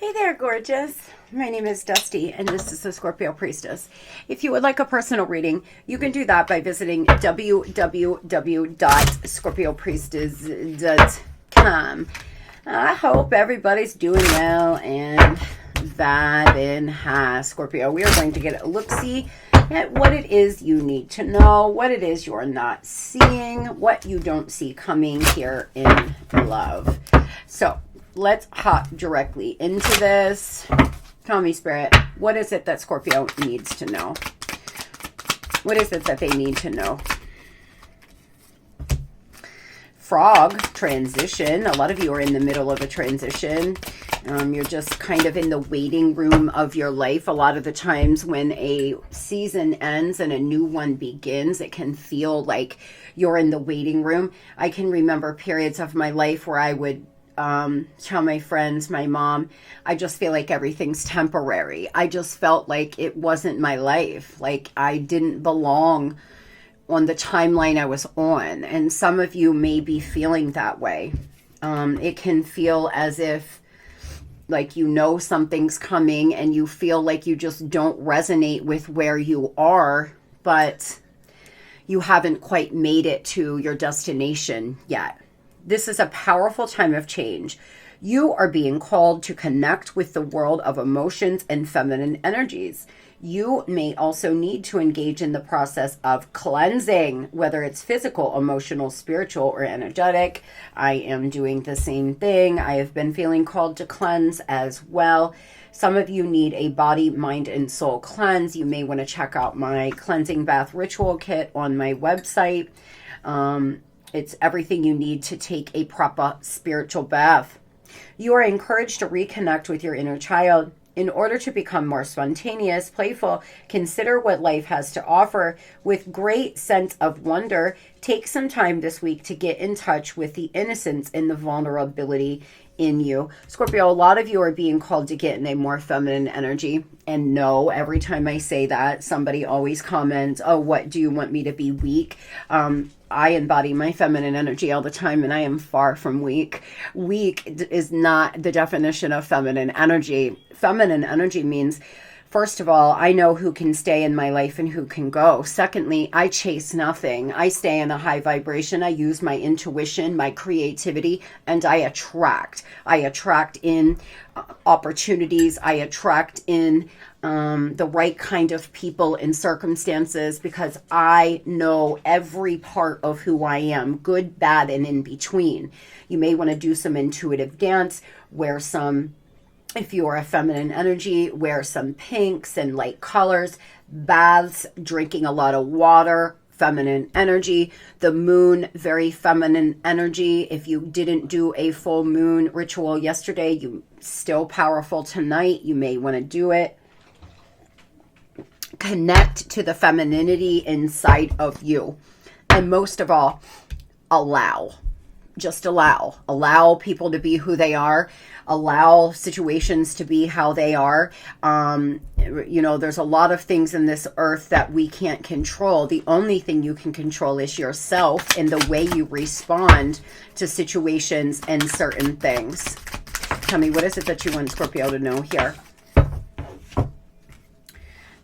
Hey there, gorgeous. My name is Dusty, and this is the Scorpio Priestess. If you would like a personal reading, you can do that by visiting www.scorpiopriestess.com. I hope everybody's doing well and vibing high, Scorpio. We are going to get a look-see at what it is you need to know, what it is you're not seeing, what you don't see coming here in love. So, let's hop directly into this. Tell me, Spirit, what is it that Scorpio needs to know? What is it that they need to know? Frog, transition. A lot of you are in the middle of a transition. You're just kind of in the waiting room of your life. A lot of the times when a season ends and a new one begins, it can feel like you're in the waiting room. I can remember periods of my life where I would tell my friends, my mom, I just feel like everything's temporary. I just felt like it wasn't my life. Like I didn't belong on the timeline I was on. And some of you may be feeling that way. It can feel as if like you know something's coming and you feel like you just don't resonate with where you are, but you haven't quite made it to your destination yet. This is a powerful time of change. You are being called to connect with the world of emotions and feminine energies. You may also need to engage in the process of cleansing, whether it's physical, emotional, spiritual, or energetic. I am doing the same thing. I have been feeling called to cleanse as well. Some of you need a body, mind, and soul cleanse. You may want to check out my cleansing bath ritual kit on my website. It's everything you need to take a proper spiritual bath. You are encouraged to reconnect with your inner child. In order to become more spontaneous, playful, consider what life has to offer with great sense of wonder. Take some time this week to get in touch with the innocence and the vulnerability in you. Scorpio, a lot of you are being called to get in a more feminine energy. And no, every time I say that, somebody always comments, oh, what, do you want me to be weak? I embody my feminine energy all the time, and I am far from weak. Weak is not the definition of feminine energy. Feminine energy means, first of all, I know who can stay in my life and who can go. Secondly, I chase nothing. I stay in a high vibration. I use my intuition, my creativity, and I attract. I attract in opportunities. I attract in the right kind of people and circumstances because I know every part of who I am, good, bad, and in between. You may want to do some intuitive dance, if you are a feminine energy, wear some pinks and light colors, baths, drinking a lot of water, feminine energy. The moon, very feminine energy. If you didn't do a full moon ritual yesterday, you still powerful tonight. You may want to do it. Connect to the femininity inside of you. And most of all, allow. Just allow. Allow people to be who they are. Allow situations to be how they are. There's a lot of things in this earth that we can't control. The only thing you can control is yourself and the way you respond to situations and certain things. Tell me, what is it that you want Scorpio to know here?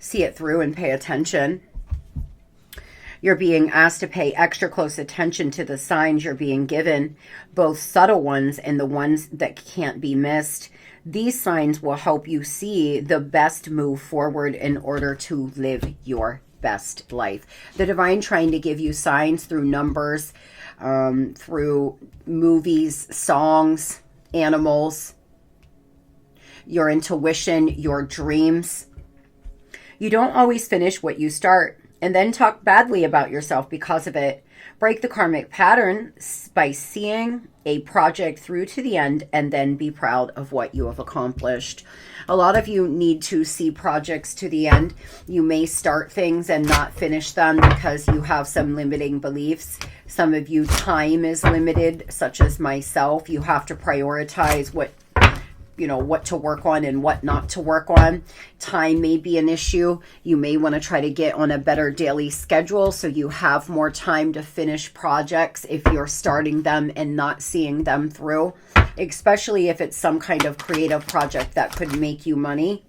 See it through and pay attention. You're being asked to pay extra close attention to the signs you're being given, both subtle ones and the ones that can't be missed. These signs will help you see the best move forward in order to live your best life. The divine trying to give you signs through numbers, through movies, songs, animals, your intuition, your dreams. You don't always finish what you start and then talk badly about yourself because of it. Break the karmic pattern by seeing a project through to the end and then be proud of what you have accomplished. A lot of you need to see projects to the end. You may start things and not finish them because you have some limiting beliefs. Some of you, time is limited, such as myself. You have to prioritize what you know, what to work on and what not to work on. Time may be an issue. You may want to try to get on a better daily schedule so you have more time to finish projects if you're starting them and not seeing them through, especially if it's some kind of creative project that could make you money.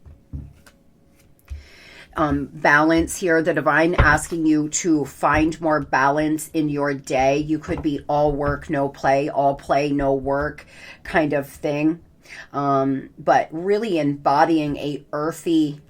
Balance here, the divine asking you to find more balance in your day. You could be all work, no play, all play, no work kind of thing. But really embodying a earthy,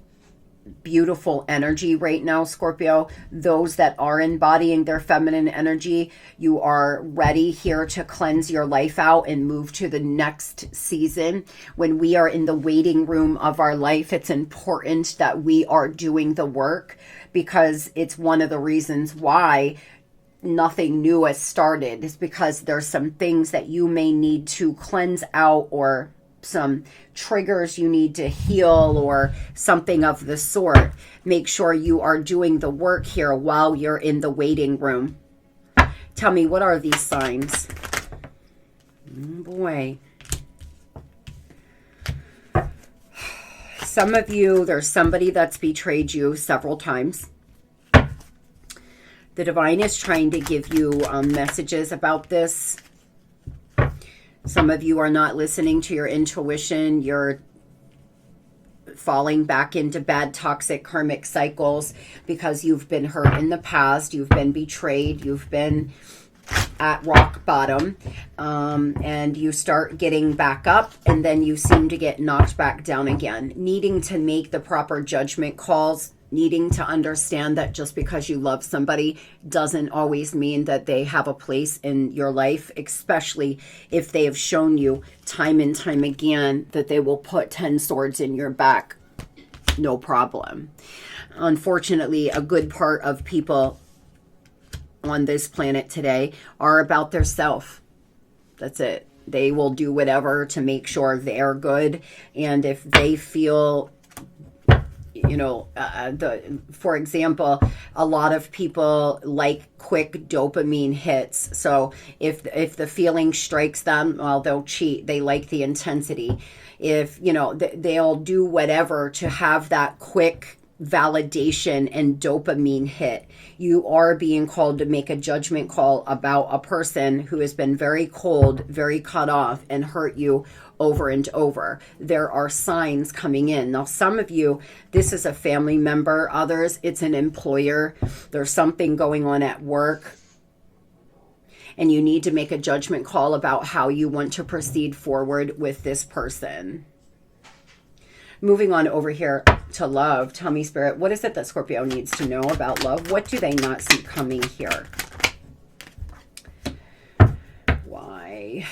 beautiful energy right now, Scorpio. Those that are embodying their feminine energy, you are ready here to cleanse your life out and move to the next season. When we are in the waiting room of our life, it's important that we are doing the work, because it's one of the reasons why nothing new has started, is because there's some things that you may need to cleanse out, or some triggers you need to heal, or something of the sort. Make sure you are doing the work here while you're in the waiting room. Tell me, what are these signs? Oh boy. Some of you, there's somebody that's betrayed you several times. The divine is trying to give you messages about this. Some of you are not listening to your intuition. You're falling back into bad, toxic, karmic cycles because you've been hurt in the past. You've been betrayed. You've been at rock bottom. And you start getting back up, and then you seem to get knocked back down again. Needing to make the proper judgment calls. Needing to understand that just because you love somebody doesn't always mean that they have a place in your life, especially if they have shown you time and time again that they will put 10 swords in your back. No problem. Unfortunately, a good part of people on this planet today are about their self. That's it. They will do whatever to make sure they're good. And if they feel, you know, for example, a lot of people like quick dopamine hits. So if the feeling strikes them, well, they'll cheat. They like the intensity. If, you know, they'll do whatever to have that quick validation and dopamine hit. You are being called to make a judgment call about a person who has been very cold, very cut off, and hurt you over and over. There are signs coming in. Now, some of you, this is a family member. Others, it's an employer. There's something going on at work, and you need to make a judgment call about how you want to proceed forward with this person. Moving on over here to love. Tell me, Spirit, what is it that Scorpio needs to know about love? What do they not see coming here? Why?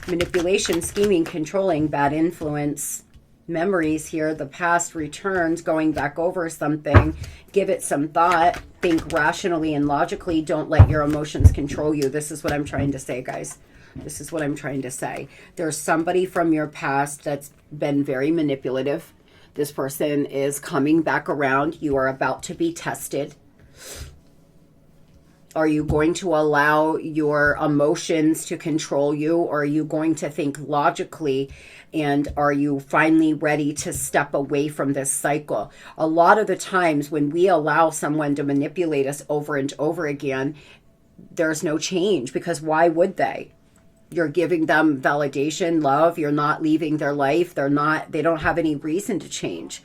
Manipulation, scheming, controlling, bad influence, memories here, the past returns, going back over something. Give it some thought. Think rationally and logically. Don't let your emotions control you. This is what I'm trying to say, guys. This is what I'm trying to say. There's somebody from your past that's been very manipulative. This person is coming back around. You are about to be tested. Are you going to allow your emotions to control you, or are you going to think logically, and are you finally ready to step away from this cycle? A lot of the times when we allow someone to manipulate us over and over again, there's no change, because why would they? You're giving them validation, love. You're not leaving their life. They don't have any reason to change.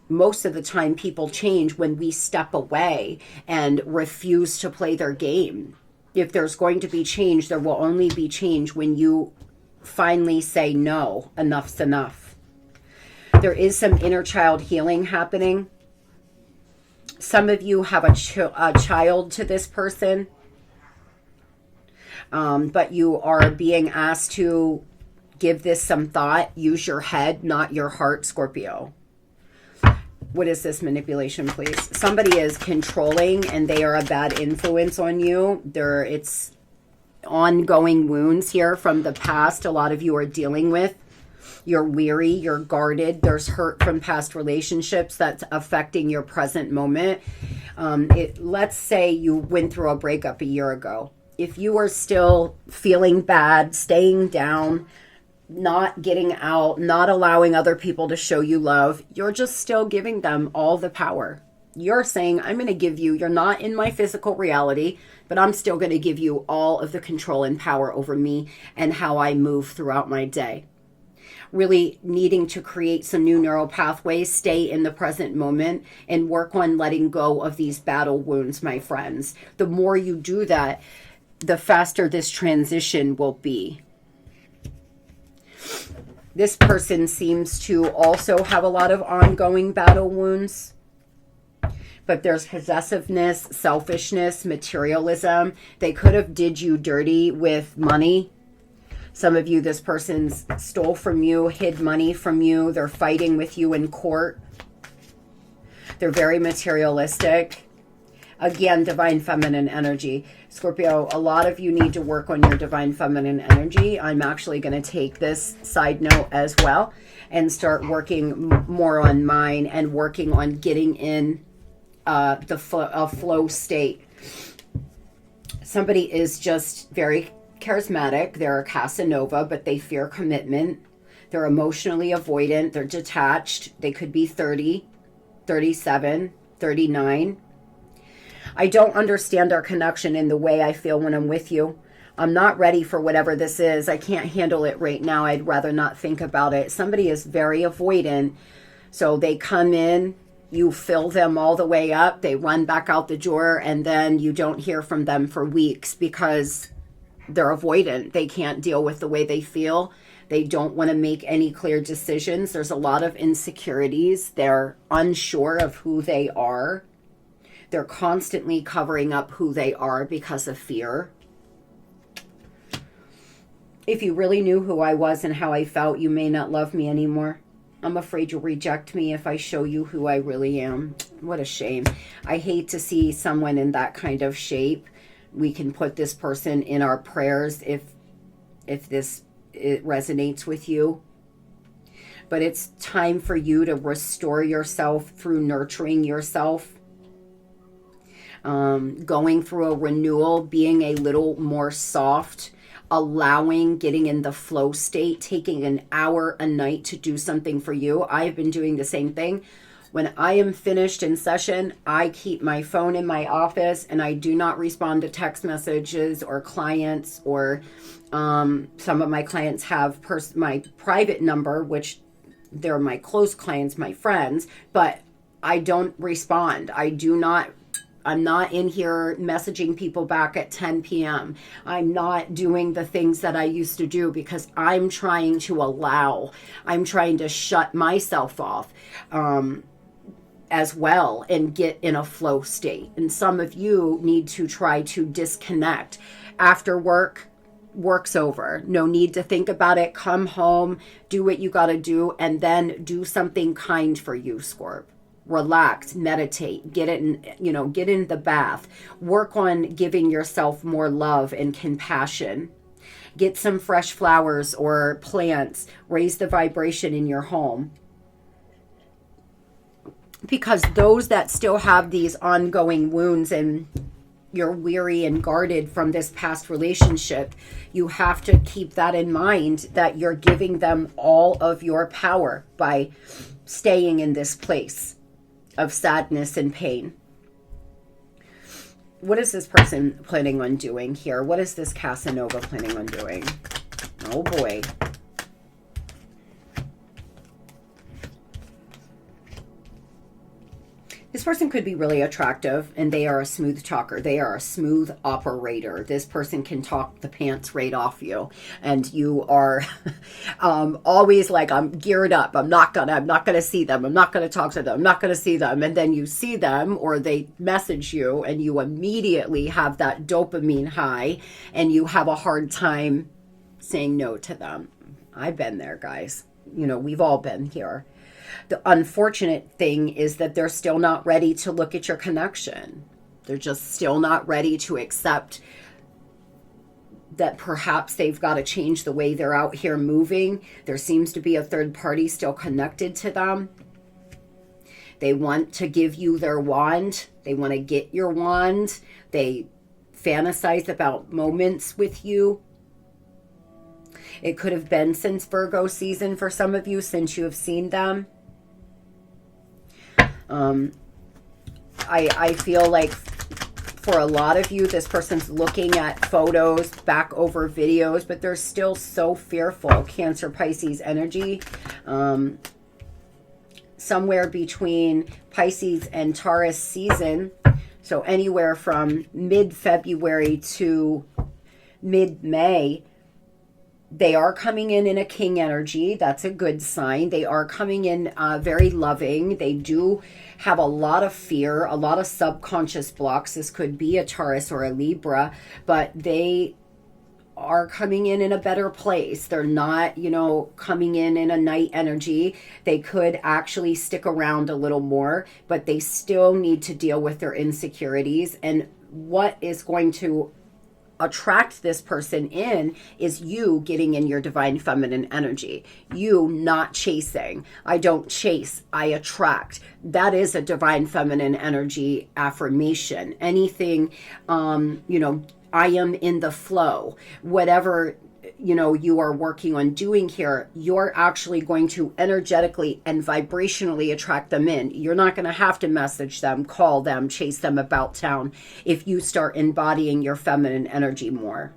Most of the time people change when we step away and refuse to play their game. If there's going to be change, there will only be change when you finally say, no, enough's enough. There is some inner child healing happening. Some of you have a child to this person. But you are being asked to give this some thought. Use your head, not your heart, Scorpio. What is this manipulation, please? Somebody is controlling and they are a bad influence on you. It's ongoing wounds here from the past. A lot of you are dealing with. You're weary, you're guarded. There's hurt from past relationships that's affecting your present moment. Let's say you went through a breakup a year ago. If you are still feeling bad, staying down, not getting out, not allowing other people to show you love. You're just still giving them all the power. You're saying, I'm going to give you, you're not in my physical reality, but I'm still going to give you all of the control and power over me and how I move throughout my day. Really needing to create some new neural pathways, stay in the present moment, and work on letting go of these battle wounds, my friends. The more you do that, the faster this transition will be. This person seems to also have a lot of ongoing battle wounds. But there's possessiveness, selfishness, materialism. They could have did you dirty with money. Some of you, this person stole from you, hid money from you. They're fighting with you in court. They're very materialistic. Again, divine feminine energy. Scorpio, a lot of you need to work on your divine feminine energy. I'm actually going to take this side note as well and start working more on mine and working on getting in a flow state. Somebody is just very charismatic. They're a Casanova, but they fear commitment. They're emotionally avoidant. They're detached. They could be 30, 37, 39. I don't understand our connection in the way I feel when I'm with you. I'm not ready for whatever this is. I can't handle it right now. I'd rather not think about it. Somebody is very avoidant. So they come in, you fill them all the way up, they run back out the door, and then you don't hear from them for weeks because they're avoidant. They can't deal with the way they feel. They don't want to make any clear decisions. There's a lot of insecurities. They're unsure of who they are. They're constantly covering up who they are because of fear. If you really knew who I was and how I felt, you may not love me anymore. I'm afraid you'll reject me if I show you who I really am. What a shame. I hate to see someone in that kind of shape. We can put this person in our prayers if it resonates with you. But it's time for you to restore yourself through nurturing yourself. Going through a renewal, being a little more soft, allowing, getting in the flow state, taking an hour a night to do something for you. I've been doing the same thing. When I am finished in session, I keep my phone in my office and I do not respond to text messages or clients, or some of my clients have my private number, which they're my close clients, my friends, but I don't respond. I'm not in here messaging people back at 10 p.m. I'm not doing the things that I used to do because I'm trying to shut myself off as well and get in a flow state. And some of you need to try to disconnect. After work's over. No need to think about it. Come home, do what you got to do, and then do something kind for you, Scorp. Relax, meditate, get in the bath, work on giving yourself more love and compassion. Get some fresh flowers or plants, raise the vibration in your home. Because those that still have these ongoing wounds and you're weary and guarded from this past relationship, you have to keep that in mind, that you're giving them all of your power by staying in this place of sadness and pain. What is this person planning on doing here? What is this Casanova planning on doing? Oh boy. This person could be really attractive and they are a smooth talker. They are a smooth operator. This person can talk the pants right off you. And you are always like, I'm geared up. I'm not gonna see them. I'm not gonna talk to them. I'm not gonna see them. And then you see them or they message you and you immediately have that dopamine high and you have a hard time saying no to them. I've been there, guys. We've all been here. The unfortunate thing is that they're still not ready to look at your connection. They're just still not ready to accept that perhaps they've got to change the way they're out here moving. There seems to be a third party still connected to them. They want to give you their wand. They want to get your wand. They fantasize about moments with you. It could have been since Virgo season for some of you, since you have seen them. I feel like for a lot of you, this person's looking at photos, back over videos, but they're still so fearful. Cancer, Pisces energy. Somewhere between Pisces and Taurus season. So anywhere from mid-February to mid-May, they are coming in a king energy. That's a good sign. They are coming in very loving. They do have a lot of fear, a lot of subconscious blocks. This could be a Taurus or a Libra, but they are coming in a better place. They're not, you know, coming in a night energy. They could actually stick around a little more, but they still need to deal with their insecurities. And what is going to attract this person in is you getting in your divine feminine energy. You not chasing. I don't chase, I attract. That is a divine feminine energy affirmation. Anything, you know, I am in the flow. Whatever, you know, you are working on doing here, you're actually going to energetically and vibrationally attract them in. You're not going to have to message them, call them, chase them about town if you start embodying your feminine energy more.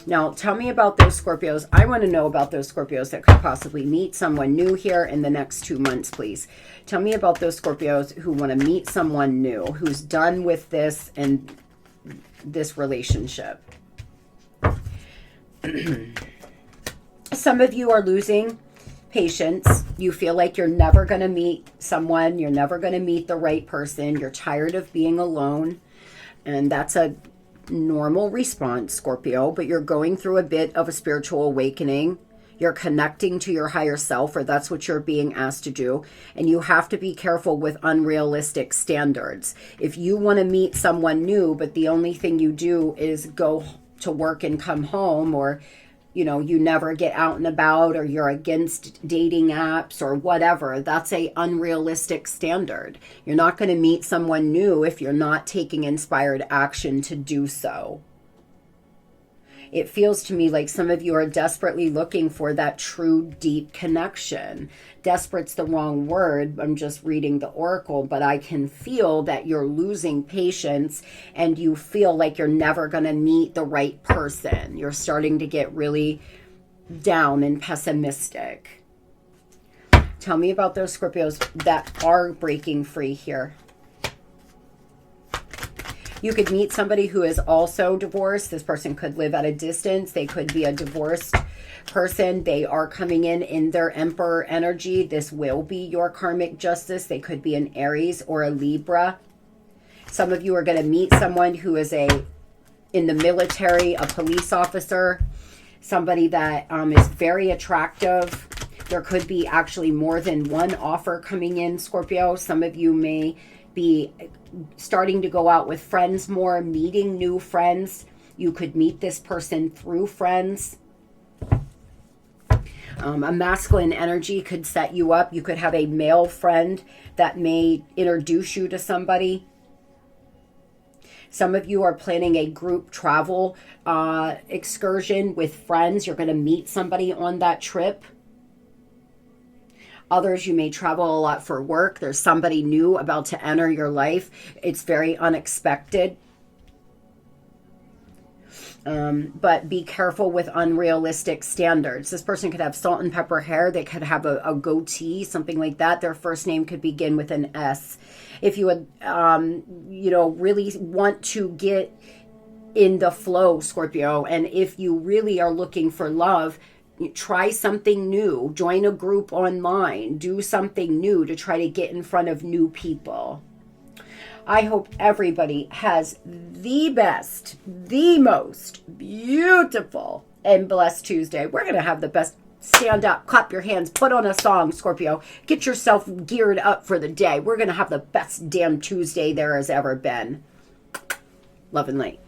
Now, tell me about those Scorpios. I want to know about those Scorpios that could possibly meet someone new here in the next 2 months, please. Tell me about those Scorpios who want to meet someone new, who's done with this and this relationship. Some of you are losing patience. You feel like you're never going to meet someone. You're never going to meet the right person. You're tired of being alone. And that's a normal response, Scorpio. But you're going through a bit of a spiritual awakening. You're connecting to your higher self, or that's what you're being asked to do. And you have to be careful with unrealistic standards. If you want to meet someone new, but the only thing you do is go to work and come home, or you know, you never get out and about, or you're against dating apps or whatever, that's a unrealistic standard. You're not going to meet someone new if you're not taking inspired action to do so. It feels to me like some of you are desperately looking for that true deep connection. Desperate's the wrong word. I'm just reading the oracle, but I can feel that you're losing patience and you feel like you're never going to meet the right person. You're starting to get really down and pessimistic. Tell me about those Scorpios that are breaking free here. You could meet somebody who is also divorced. This person could live at a distance. They could be a divorced person. They are coming in their Emperor energy. This will be your karmic justice. They could be an Aries or a Libra. Some of you are going to meet someone who is in the military, a police officer, somebody that is very attractive. There could be actually more than one offer coming in, Scorpio. Some of you may be starting to go out with friends more, meeting new friends. You could meet this person through friends. A masculine energy could set you up. You could have a male friend that may introduce you to somebody. Some of you are planning a group travel excursion with friends. You're going to meet somebody on that trip. Others, you may travel a lot for work. There's somebody new about to enter your life. It's very unexpected. But be careful with unrealistic standards. This person could have salt and pepper hair. They could have a goatee, something like that. Their first name could begin with an S. If you would, you know, really want to get in the flow, Scorpio, and if you really are looking for love, try something new, join a group online, do something new to try to get in front of new people. I hope everybody has the best, the most beautiful and blessed Tuesday. We're going to have the best. Stand up, clap your hands, put on a song, Scorpio. Get yourself geared up for the day. We're going to have the best damn Tuesday there has ever been. Love and light.